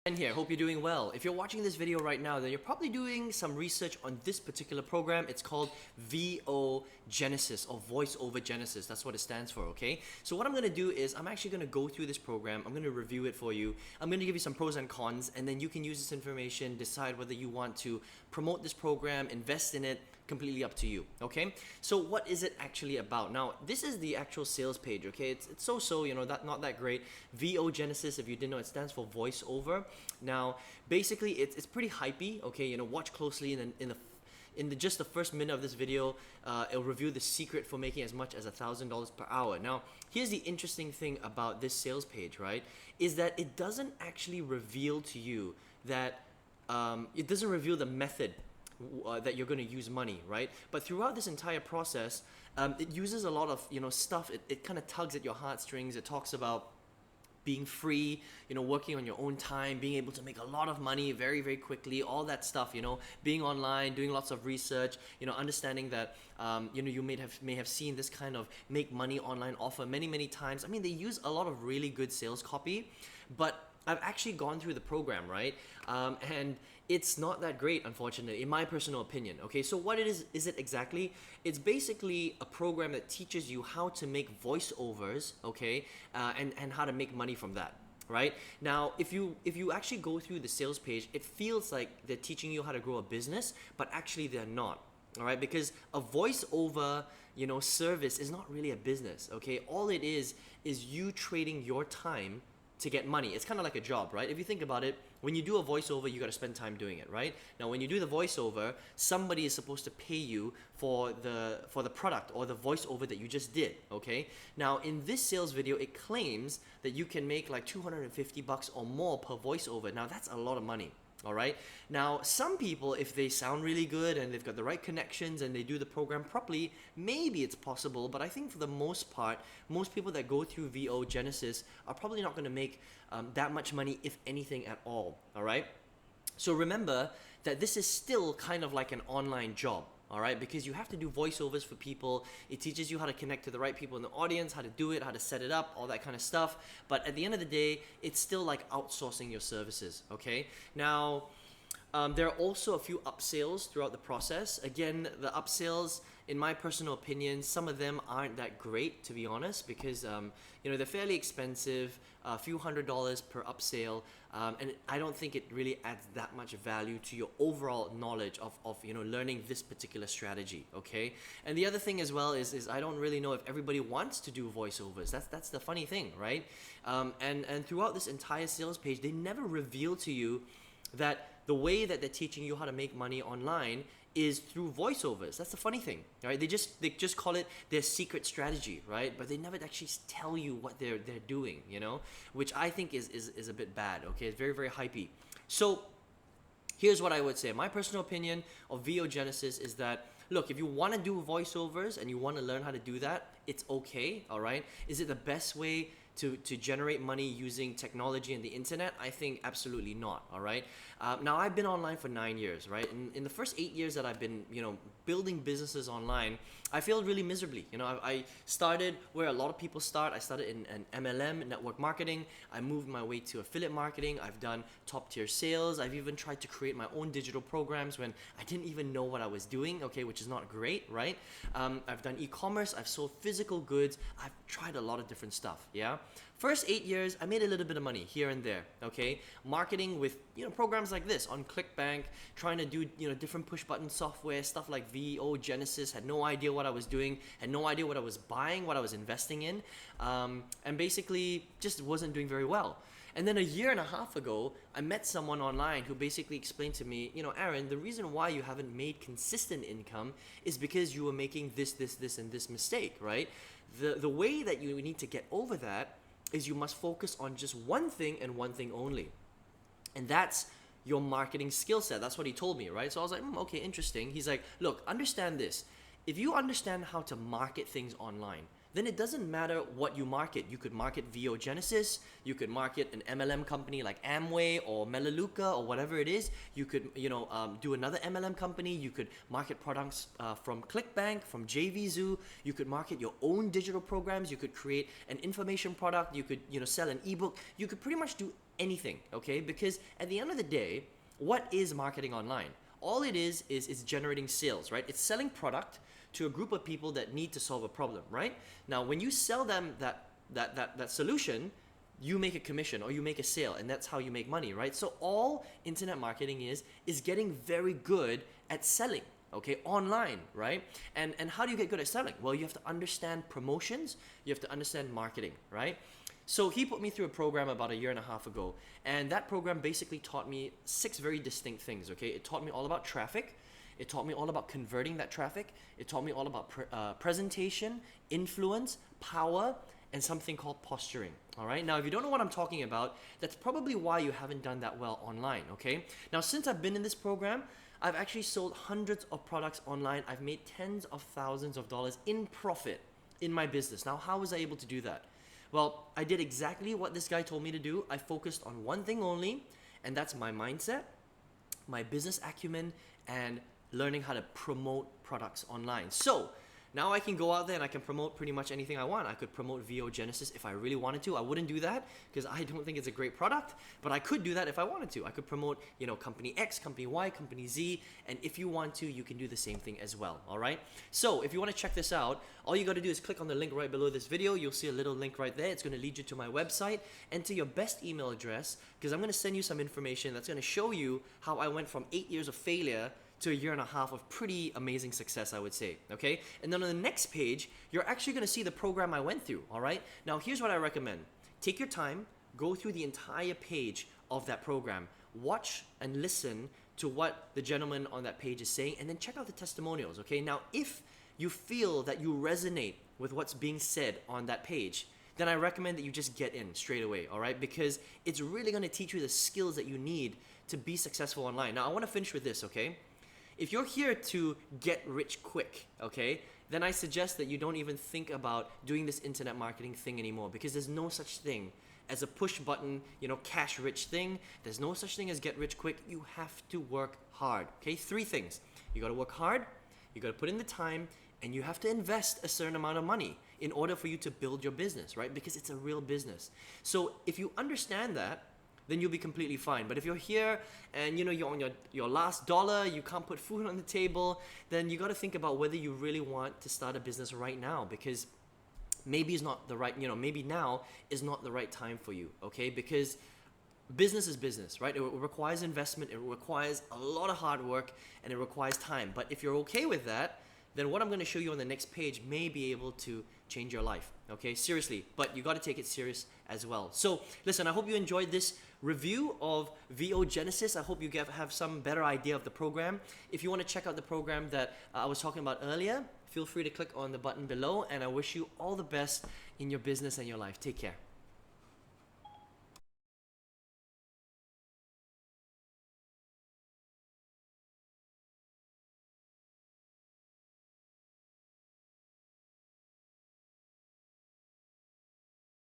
And here, hope you're doing well. If you're watching this video right now, then you're probably doing some research on this particular program. It's called VO Genesis or Voice Over Genesis. That's what it stands for, okay? So what I'm gonna do is I'm actually gonna go through this program. I'm gonna review it for you. I'm gonna give you some pros and cons, and then you can use this information, decide whether you want to promote this program, invest in it, completely up to you, okay? So what is it actually about? Now, this is the actual sales page, okay? It's so, not that great. VO Genesis, if you didn't know, it stands for voice over. Now, basically, it's pretty hypey, okay? Watch closely in just the first minute of this video. It'll review the secret for making as much as $1,000 per hour. Now, here's the interesting thing about this sales page, right? Is that it doesn't actually reveal to you that it doesn't reveal the method that you're going to use money, right? But throughout this entire process, it uses a lot of stuff. It kind of tugs at your heartstrings. It talks about being free, working on your own time, being able to make a lot of money very, very quickly, all that stuff, being online, doing lots of research, understanding that, you may have seen this kind of make money online offer many, many times. I mean, they use a lot of really good sales copy, but I've actually gone through the program, right? And it's not that great, unfortunately, in my personal opinion. Okay, so what is it exactly? It's basically a program that teaches you how to make voiceovers, okay, and how to make money from that. Right now, if you actually go through the sales page, it feels like they're teaching you how to grow a business, but actually they're not. All right, because a voiceover, service is not really a business. Okay, all it is you trading your time to get money. It's kind of like a job, right? If you think about it, when you do a voiceover, you got to spend time doing it, right? Now, when you do the voiceover, somebody is supposed to pay you for the product or the voiceover that you just did, okay? Now, in this sales video, it claims that you can make like $250 or more per voiceover. Now, that's a lot of money. All right. Now, some people, if they sound really good and they've got the right connections and they do the program properly, maybe it's possible. But I think for the most part, most people that go through VO Genesis are probably not going to make that much money, if anything at all. All right. So remember that this is still kind of like an online job. All right, because you have to do voiceovers for people. It teaches you how to connect to the right people in the audience, how to do it, how to set it up, all that kind of stuff. But at the end of the day, it's still like outsourcing your services, okay? Now, there are also a few upsells throughout the process. Again, the upsells, in my personal opinion, some of them aren't that great, to be honest, because they're fairly expensive, a few $100s per upsell, and I don't think it really adds that much value to your overall knowledge of learning this particular strategy. Okay, and the other thing as well is I don't really know if everybody wants to do voiceovers. That's the funny thing, right? And throughout this entire sales page, they never reveal to you that the way that they're teaching you how to make money online is through voiceovers. That's the funny thing, right? They just call it their secret strategy, right? But they never actually tell you what they're doing, which I think is a bit bad. Okay, it's very, very hypey. So here's what I would say. My personal opinion of VO Genesis is that, look, if you want to do voiceovers and you want to learn how to do that, it's okay, all right? Is it the best way to generate money using technology and the internet? I think absolutely not, all right? Now, I've been online for 9 years, right? In the first 8 years that I've been, building businesses online, I failed really miserably. I started where a lot of people start. I started in MLM, network marketing. I moved my way to affiliate marketing. I've done top tier sales. I've even tried to create my own digital programs when I didn't even know what I was doing, okay, which is not great, right? I've done e-commerce. I've sold physical goods. I've tried a lot of different stuff, yeah? First 8 years, I made a little bit of money here and there, okay? Marketing with, programs like this on ClickBank, trying to do, different push button software, stuff like VO Genesis, had no idea what I was doing, had no idea what I was buying, what I was investing in, and basically just wasn't doing very well. And then a year and a half ago, I met someone online who basically explained to me, Aaron, the reason why you haven't made consistent income is because you were making this, and this mistake, right? The way that you need to get over that is you must focus on just one thing and one thing only. And that's your marketing skill set. That's what he told me, right? So I was like, okay, interesting. He's like, look, understand this. If you understand how to market things online, then it doesn't matter what you market. You could market VO Genesis, you could market an MLM company like Amway or Melaleuca or whatever it is. You could, do another MLM company. You could market products from ClickBank, from JVZoo. You could market your own digital programs. You could create an information product. You could, sell an ebook. You could pretty much do anything, okay? Because at the end of the day, what is marketing online? All it is it's generating sales, right? It's selling product to a group of people that need to solve a problem, right? Now, when you sell them that solution, you make a commission or you make a sale, and that's how you make money, right? So all internet marketing is getting very good at selling, okay, online, right? And how do you get good at selling? Well, you have to understand promotions, you have to understand marketing, right? So he put me through a program about a year and a half ago, and that program basically taught me 6 very distinct things, okay? It taught me all about traffic, it taught me all about converting that traffic, it taught me all about presentation, influence, power, and something called posturing, all right? Now, if you don't know what I'm talking about, that's probably why you haven't done that well online, okay? Now, since I've been in this program, I've actually sold hundreds of products online. I've made tens of thousands of dollars in profit in my business. Now, how was I able to do that? Well, I did exactly what this guy told me to do. I focused on one thing only, and that's my mindset, my business acumen, and learning how to promote products online. So now I can go out there and I can promote pretty much anything I want. I could promote VO Genesis if I really wanted to. I wouldn't do that because I don't think it's a great product, but I could do that if I wanted to. I could promote, you know, company X, company Y, company Z, and if you want to, you can do the same thing as well, all right? So if you want to check this out, all you got to do is click on the link right below this video. You'll see a little link right there. It's going to lead you to my website and to your best email address, because I'm going to send you some information that's going to show you how I went from 8 years of failure to a year and a half of pretty amazing success, I would say, okay? And then on the next page, you're actually gonna see the program I went through, all right? Now, here's what I recommend. Take your time, go through the entire page of that program, watch and listen to what the gentleman on that page is saying, and then check out the testimonials, okay? Now, if you feel that you resonate with what's being said on that page, then I recommend that you just get in straight away, all right? Because it's really gonna teach you the skills that you need to be successful online. Now, I wanna finish with this, okay? If you're here to get rich quick, okay, then I suggest that you don't even think about doing this internet marketing thing anymore, because there's no such thing as a push button, you know, cash rich thing. There's no such thing as get rich quick. You have to work hard, okay? 3 things. You gotta work hard, you gotta put in the time, and you have to invest a certain amount of money in order for you to build your business, right? Because it's a real business. So if you understand that, then you'll be completely fine. But if you're here and you know you're on your last dollar, you can't put food on the table, then you got to think about whether you really want to start a business right now, because maybe it's not the right, you know, maybe now is not the right time for you, okay? Because business is business, right? It requires investment, it requires a lot of hard work, and it requires time. But if you're okay with that, then what I'm going to show you on the next page may be able to change your life, okay? Seriously, but you got to take it serious as well. So listen, I hope you enjoyed this review of VO Genesis. I hope you have some better idea of the program. If you want to check out the program that I was talking about earlier, feel free to click on the button below, and I wish you all the best in your business and your life. Take care.